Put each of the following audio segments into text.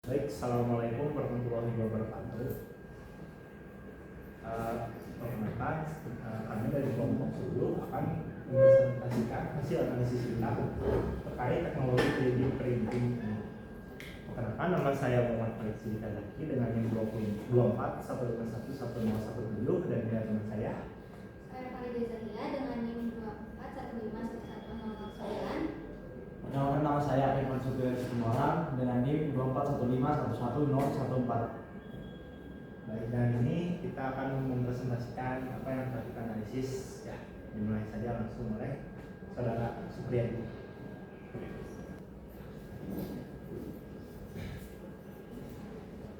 Baik, assalamualaikum warahmatullahi wabarakatuh. Perkenalkan, kami dari kelompok 10 akan mempresentasikan hasil analisis kita terkait teknologi 3D printing. Perkenalkan, nama saya Muhammad Farid Sidika Zaki dengan NIM 24 151 1017 dan dengan teman saya Farida Zahia dengan NIM 24 1515109. Perkenalkan, nama saya Irfan Supir Semarang dengan NIM 2415111014. Baik, dan ini kita akan mempresentasikan apa yang telah kita analisis. Ya, dimulai saja langsung oleh Saudara Supriyadi.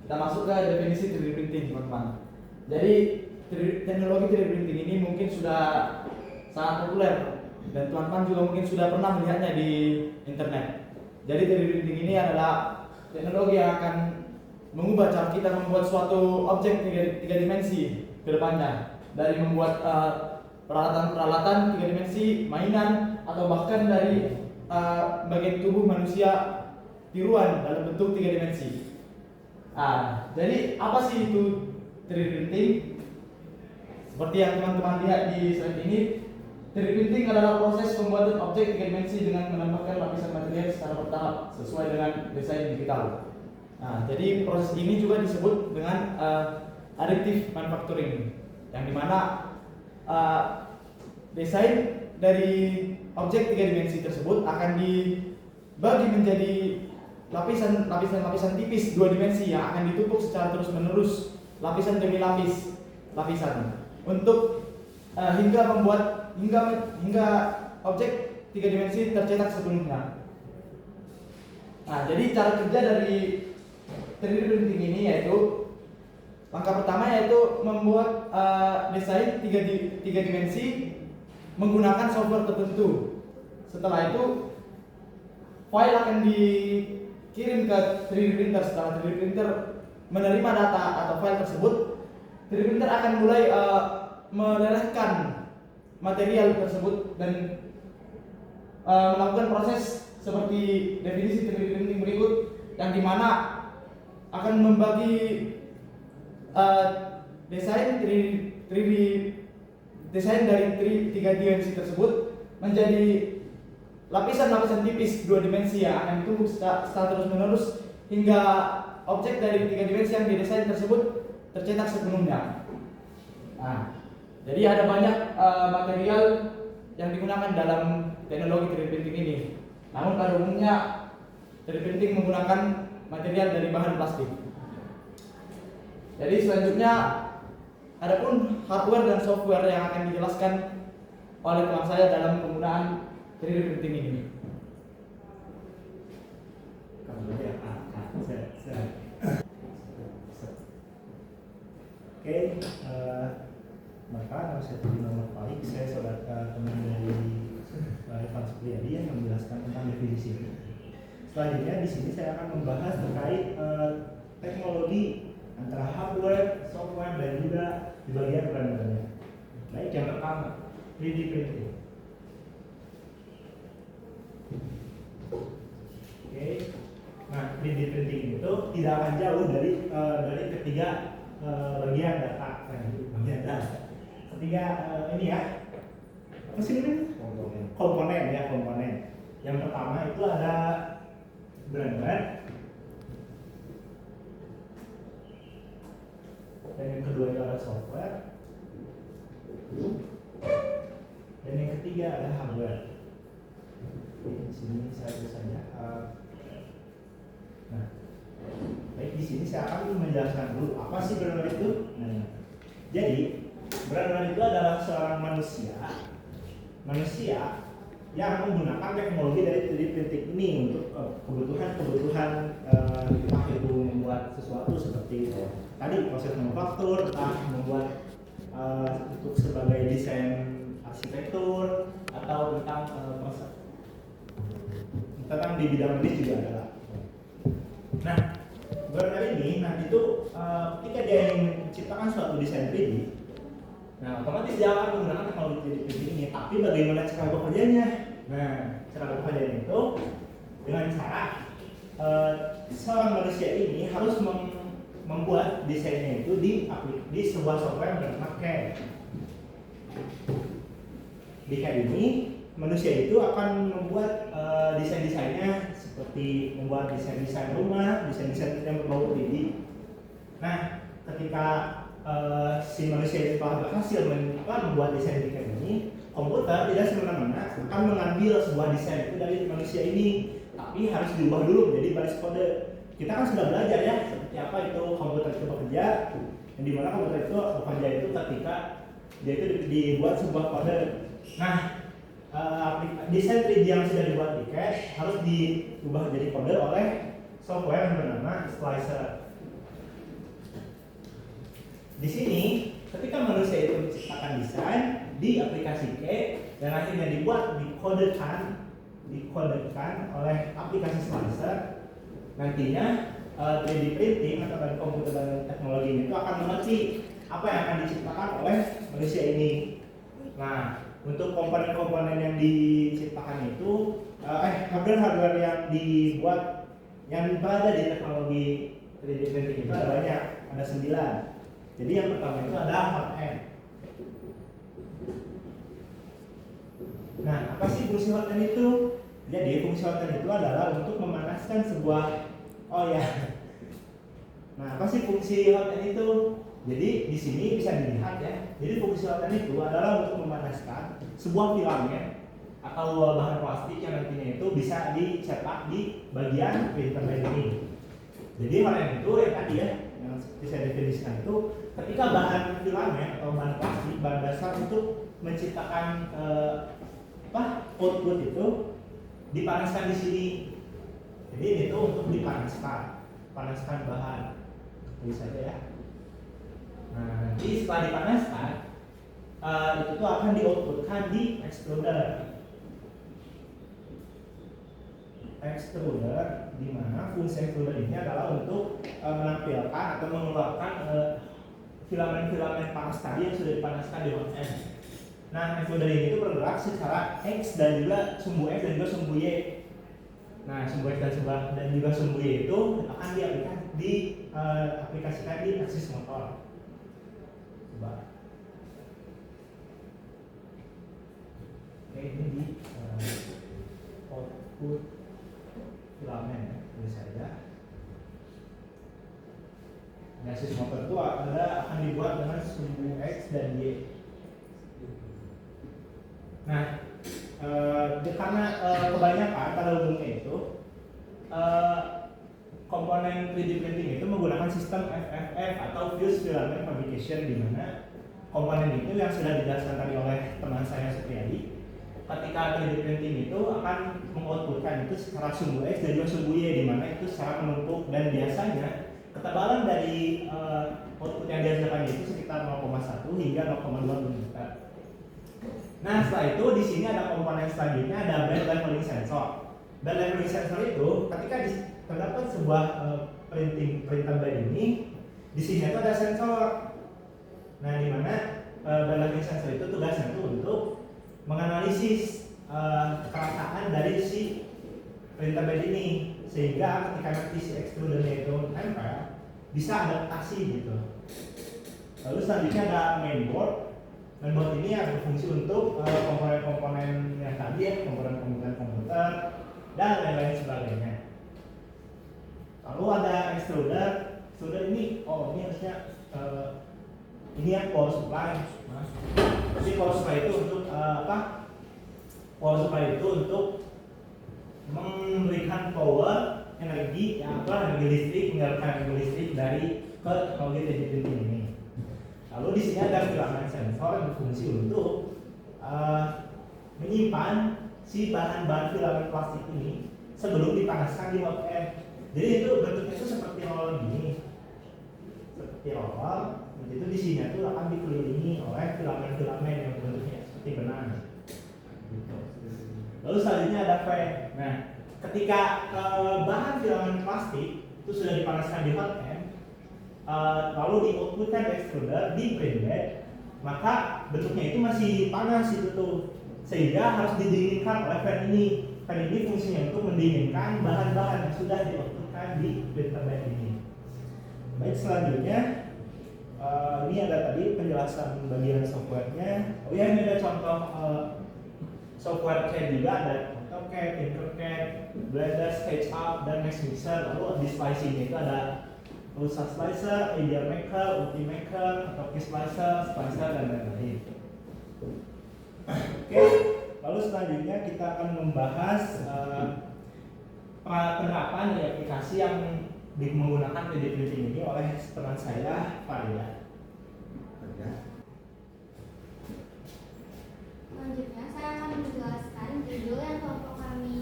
Kita masuk ke definisi 3D printing, teman-teman. Jadi teknologi 3D printing ini mungkin sudah sangat populer dan teman-teman juga mungkin sudah pernah melihatnya di internet. Jadi 3D printing ini adalah teknologi yang akan mengubah cara kita membuat suatu objek tiga dimensi ke depannya, dari membuat peralatan-peralatan 3 dimensi, mainan, atau bahkan dari bagian tubuh manusia tiruan dalam bentuk 3 dimensi. Jadi apa sih itu 3D printing? Seperti yang teman-teman lihat di slide ini, 3D printing adalah proses pembuatan objek 3 dimensi dengan menambahkan lapisan material secara bertahap sesuai dengan desain digital. Jadi proses ini juga disebut dengan additive manufacturing, yang dimana desain dari objek 3 dimensi tersebut akan dibagi menjadi lapisan tipis 2 dimensi yang akan ditumpuk secara terus-menerus, lapisan demi lapisan untuk hingga objek 3 dimensi tercetak sepenuhnya. Jadi cara kerja dari 3D printing ini yaitu langkah pertama yaitu membuat desain 3 dimensi menggunakan software tertentu. Setelah itu file akan dikirim ke 3D printer. Setelah 3D printer menerima data atau file tersebut, 3D printer akan mulai melelehkan material tersebut dan melakukan proses seperti definisi 3D printing berikut, yang dimana akan membagi desain dari 3 dimensi tersebut menjadi lapisan-lapisan tipis 2 dimensi yang akan ditumpuk secara terus-menerus hingga objek dari 3 dimensi yang didesain tersebut tercetak sepenuhnya. Jadi ada banyak material yang digunakan dalam teknologi 3D printing ini. Namun pada umumnya 3D printing menggunakan material dari bahan plastik. Jadi selanjutnya adapun hardware dan software yang akan dijelaskan oleh teman saya dalam penggunaan 3D printing ini. Oke, maka nama saya Muhammad Farid, saya saudara teman dari Irfan Supriyadi yang menjelaskan tentang definisi ini. Selanjutnya di sini saya akan membahas terkait teknologi antara hardware, software, dan juga di bagian rendernya. Baik, yang pertama 3D printing. Oke, nah 3D printing itu tidak akan jauh dari ketiga bagian data. Ketiga ini ya, apa sih ini? Komponen. Yang pertama itu ada render, dan yang kedua itu ada software, dan yang ketiga ada hardware. Di sini saya biasanya baik, di sini saya akan menjelaskan dulu apa sih render itu. Jadi render itu adalah seorang manusia yang menggunakan teknologi dari 3D printing ini untuk kebutuhan entah itu membuat sesuatu seperti tadi proses manufaktur, entah membuat untuk sebagai desain arsitektur, atau tentang di bidang medis juga adalah. Nah, render ini nanti itu ketika dia ingin menciptakan suatu desain 3D, nah otomatis dia akan menggunakan teknologi 3D printing ini. Tapi bagaimana cara bekerjanya? Nah, cara bekerjanya itu dengan cara seorang manusia ini harus membuat desainnya itu di sebuah software yang bernama CAD. Di CAD ini manusia itu akan membuat desain-desainnya seperti membuat desain-desain rumah, desain-desain yang berbau 3D. Nah, ketika si manusia itu telah berhasil membuat desain di CAD ini, komputer tidak semena-mena akan mengambil sebuah desain itu dari manusia ini, tapi harus diubah dulu menjadi baris kode. Kita kan sudah belajar ya seperti apa itu komputer itu bekerja, yang dimana komputer itu bekerja itu ketika dia itu dibuat sebuah kode. Nah, desain 3D yang sudah dibuat di CAD harus diubah jadi kode oleh software yang bernama Slicer. Di sini, ketika manusia itu menciptakan desain di aplikasi CAD dan akhirnya dikodekan oleh aplikasi Slicer, nantinya 3D printing atau dari komputer dan teknologi itu akan mengerti apa yang akan diciptakan oleh manusia ini. Nah, untuk komponen-komponen yang diciptakan itu, hardware yang dibuat yang berada di teknologi 3D printing itu ada banyak, ada 9. Jadi yang pertama itu ada hot end. Nah, apa sih fungsi hot end itu? Jadi fungsi hot end itu adalah untuk memanaskan sebuah Nah, apa sih fungsi hot end itu? Jadi di sini bisa dilihat ya. Jadi fungsi hot end itu adalah untuk memanaskan sebuah filamen atau bahan plastik yang nantinya itu bisa dicetak di bagian printer ini. Jadi hot end itu ya tadi ya, yang seperti saya definisikan itu, ketika bahan filamen atau bahan plastik, bahan dasar untuk menciptakan output itu dipanaskan di sini. Jadi itu untuk panaskan bahan. Bisa saja ya. Nah, nanti setelah dipanaskan, itu tuh akan di-outputkan di extruder. Extruder, di mana fungsi extruder ini adalah untuk menampilkan atau mengeluarkan filamen-filamen panas tadi yang sudah dipanaskan di hot end. Nah, extruder ini itu bergerak secara X dan juga sumbu X dan juga sumbu Y. Nah, sumbu X dan juga sumbu Y itu akan diaplikasikan di aksis motor. Coba. Oke, ini di output filamen ya, tulis saja. Aksis motor itu akan dibuat dengan sumbu X dan Y. Nah, karena kebanyakan pada umumnya itu komponen 3D printing itu menggunakan sistem FFF atau Fused Filament Fabrication, di mana komponen itu yang sudah dijelaskan tadi oleh teman saya Supriyadi, ketika 3D printing itu akan mengoutputkan itu secara sumbu X dan juga sumbu Y, di mana itu secara menumpuk, dan biasanya ketebalan dari output yang dihasilkan itu sekitar 0,1 hingga 0,2 mm. Nah, setelah itu di sini ada komponen selanjutnya, ada bed leveling sensor. Bed leveling sensor itu ketika terdapat sebuah printer bed ini, di sini itu ada sensor. Nah, di mana bed leveling sensor itu tugasnya itu untuk menganalisis kerataan dari si printer bed ini, sehingga ketika nanti si extrudernya itu nempel bisa adaptasi gitu. Lalu selanjutnya ada mainboard. Mainboard ini yang berfungsi untuk komponen-komponen yang tadi ya, komponen-komponen komputer dan lain-lain sebagainya. Lalu ada extruder. Extruder ini, ini harusnya ini yang power supply. Jadi power supply itu untuk apa? Power supply itu untuk memberikan power, energi listrik, menyalurkan energi listrik dari ke teknologi 3D printing ini. Lalu di sini ada filamen sensor yang berfungsi untuk menyimpan si bahan-bahan filamen plastik ini sebelum dipanaskan di hot end. Jadi itu bentuknya itu seperti roll gini, seperti roll. Itu di sini itu akan dikelilingi oleh filamen-filamen yang bentuknya seperti benang. Gitu. Lalu selanjutnya ada fan. Nah, ketika bahan filamen plastik itu sudah dipanaskan di hot end, lalu di-outputkan ke extruder di print bed, maka bentuknya itu masih panas itu tuh, sehingga harus didinginkan oleh fan ini. Fan ini fungsinya untuk mendinginkan bahan-bahan yang sudah di-outputkan gunakan di printer bed ini. Baik, selanjutnya ini ada tadi penjelasan bagian softwarenya. Oh ya, ini ada contoh software CAD juga, ada AutoCAD, Tinkercad, Blender, SketchUp, dan Max Mixer. Lalu di slicing itu ada Pulsar Slicer, Media Maker, Ultimaker, atau Key Slicer, Splicer, dan lain-lain. Oke, lalu selanjutnya kita akan membahas penerapan di aplikasi yang menggunakan 3D printing ini oleh teman saya, Faria. Selanjutnya saya akan menjelaskan judul yang kelompok kami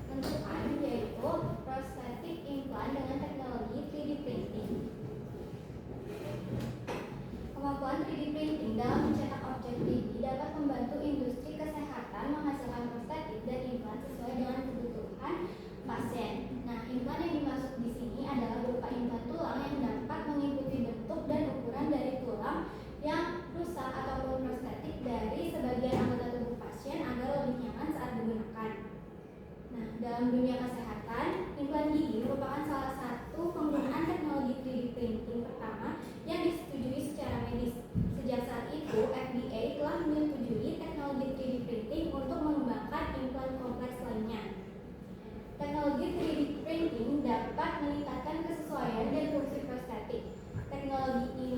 tentukan, yaitu Prosthetic Implant dengan teknologi 3D printing. Kemampuan 3D printing dalam mencetak objek 3D dapat membantu industri kesehatan menghasilkan prostetik dan implan sesuai dengan kebutuhan pasien. Nah, implan yang dimaksud di sini adalah berupa implan tulang yang dapat mengikuti bentuk dan ukuran dari tulang yang rusak ataupun prostetik dari sebagian anggota tubuh pasien agar lebih nyaman saat digunakan. Nah, dalam dunia kesehatan, implan gigi merupakan salah satu penggunaan teknologi 3D printing pertama yang disetujui secara medis. Sejak saat itu, FDA telah menyetujui teknologi 3D printing untuk mengembangkan implan kompleks lainnya. Teknologi 3D printing dapat meningkatkan kesesuaian dan fungsi prostetik. Teknologi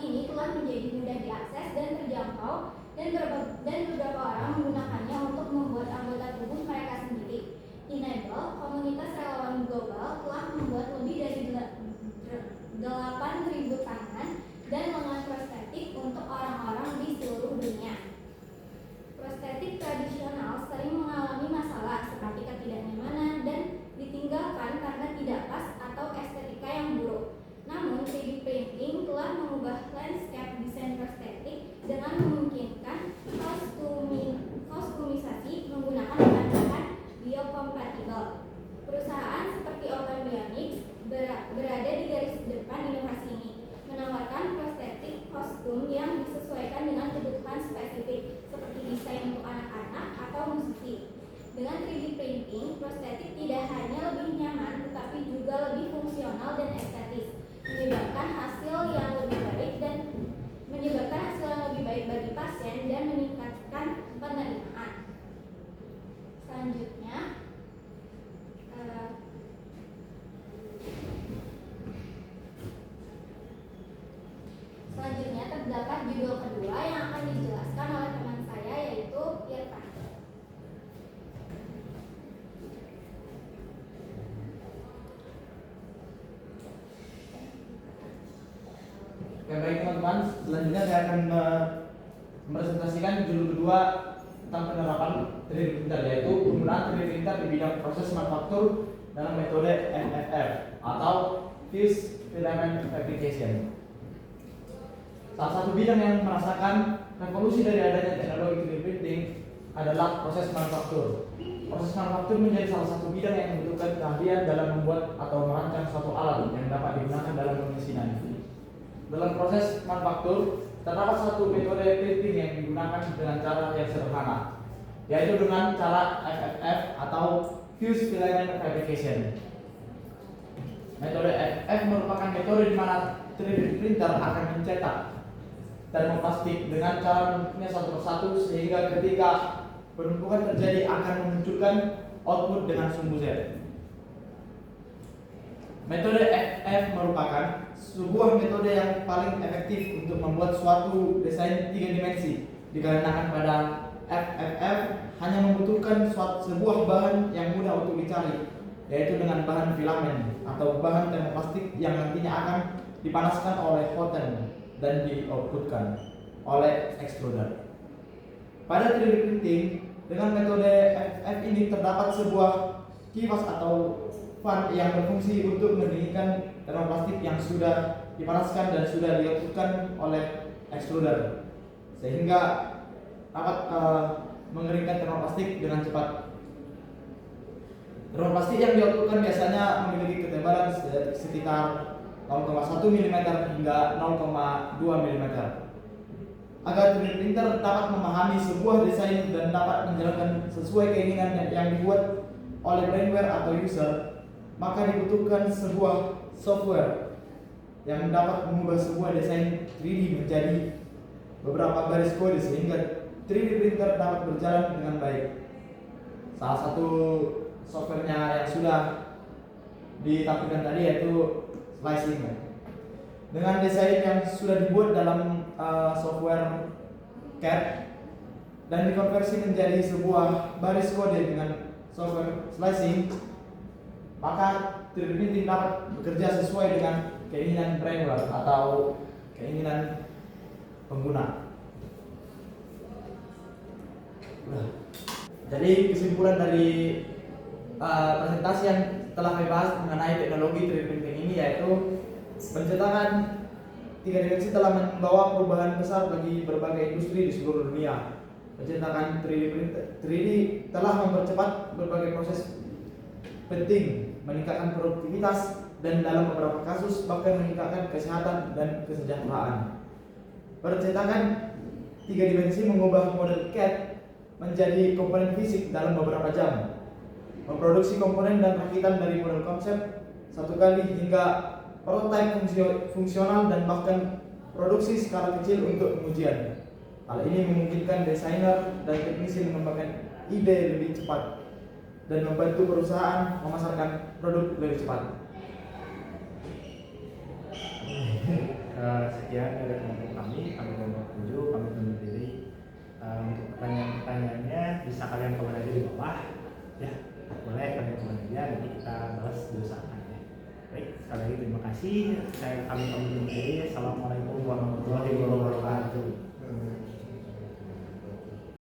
ini telah menjadi mudah diakses dan terjangkau, dan beberapa orang menggunakannya untuk membuat anggota tubuh mereka sendiri. Enable, komunitas relawan global, telah membuat lebih dari 8.000 tangan dan lengan prostetik untuk orang-orang di seluruh dunia. Prostetik tradisional sering mengalami masalah seperti ketidaknyamanan dan ditinggalkan karena tidak pas atau estetika yang buruk. Namun, 3D printing telah mengubah landscape desain prostetik dengan memungkinkan kostumisasi menggunakan bahan-bahan biokompatibel. Perusahaan seperti Open Bionics berada di garis depan inovasi ini, menawarkan prostetik kostum yang disesuaikan dengan kebutuhan spesifik, seperti desain untuk anak-anak atau musisi. Dengan 3D printing, prostetik tidak hanya lebih nyaman, tetapi juga lebih fungsional dan estetis, menyebabkan hasil yang lebih baik bagi pasien dan meningkatkan penerimaan. Selanjutnya terdapat judul kedua yang akan dijelaskan oleh teman saya, yaitu Irfan. Oke, baik teman-teman, selanjutnya saya akan mepresentasikan judul kedua tentang penerapan 3D printer, yaitu penggunaan 3D printer di bidang proses manufaktur dalam metode FFF atau Fused Filament Fabrication. Salah satu bidang yang merasakan revolusi dari adanya teknologi 3D printing adalah proses manufaktur. Proses manufaktur menjadi salah satu bidang yang membutuhkan keahlian dalam membuat atau merancang suatu alat yang dapat digunakan dalam pemesinan. Dalam proses manufaktur, terdapat satu metode printing yang digunakan dengan cara yang sederhana, yaitu dengan cara FFF atau Fused Filament Fabrication. Metode FFF merupakan metode di mana 3D printer akan mencetak termoplastik dengan cara menumpuknya satu persatu, sehingga ketika penumpukan terjadi akan memunculkan output dengan sumbu Z. Metode FFF merupakan sebuah metode yang paling efektif untuk membuat suatu desain 3 dimensi, dikarenakan pada FFF hanya membutuhkan sebuah bahan yang mudah untuk dicari, yaitu dengan bahan filamen atau bahan termoplastik yang nantinya akan dipanaskan oleh hot end dan di-outputkan oleh extruder. Pada 3D printing, dengan metode FFF ini terdapat sebuah kipas atau fan yang berfungsi untuk mendinginkan termoplastik yang sudah dipanaskan dan sudah di-outputkan oleh extruder, sehingga dapat mengeringkan termoplastik dengan cepat. Termoplastik yang di-outputkan biasanya memiliki ketebalan sekitar 0,1 mm hingga 0,2 mm. Agar 3D printer dapat memahami sebuah desain dan dapat menjalankan sesuai keinginan yang dibuat oleh brainware atau user, maka dibutuhkan sebuah software yang dapat mengubah sebuah desain 3D menjadi beberapa garis kode sehingga 3D printer dapat berjalan dengan baik. Salah satu softwarenya yang sudah ditampilkan tadi yaitu slicing. Dengan desain yang sudah dibuat dalam software CAD dan dikonversi menjadi sebuah baris kode dengan software slicing, maka 3D printing dapat bekerja sesuai dengan keinginan brainer atau keinginan pengguna. Jadi kesimpulan dari presentasi yang telah kami bahas mengenai teknologi 3D printing ini yaitu pencetakan 3 dimensi telah membawa perubahan besar bagi berbagai industri di seluruh dunia. Pencetakan 3D telah mempercepat berbagai proses penting, meningkatkan produktivitas, dan dalam beberapa kasus bahkan meningkatkan kesehatan dan kesejahteraan. Percetakan 3 dimensi mengubah model CAD menjadi komponen fisik dalam beberapa jam. Memproduksi komponen dan rakitan dari model konsep satu kali hingga prototipe fungsional dan bahkan produksi skala kecil untuk pengujian. Hal ini memungkinkan desainer dan teknisi mengembangkan ide lebih cepat dan membantu perusahaan memasarkan produk lebih cepat. Sekian dari kelompok kami kelompok 7, kami undur diri. Untuk pertanyaan-pertanyaannya bisa kalian komen aja di bawah, ya boleh kalian komen aja, nanti kita balas diusahakannya. Baik, sekali lagi terima kasih. Kami undur diri. Assalamualaikum warahmatullahi wabarakatuh.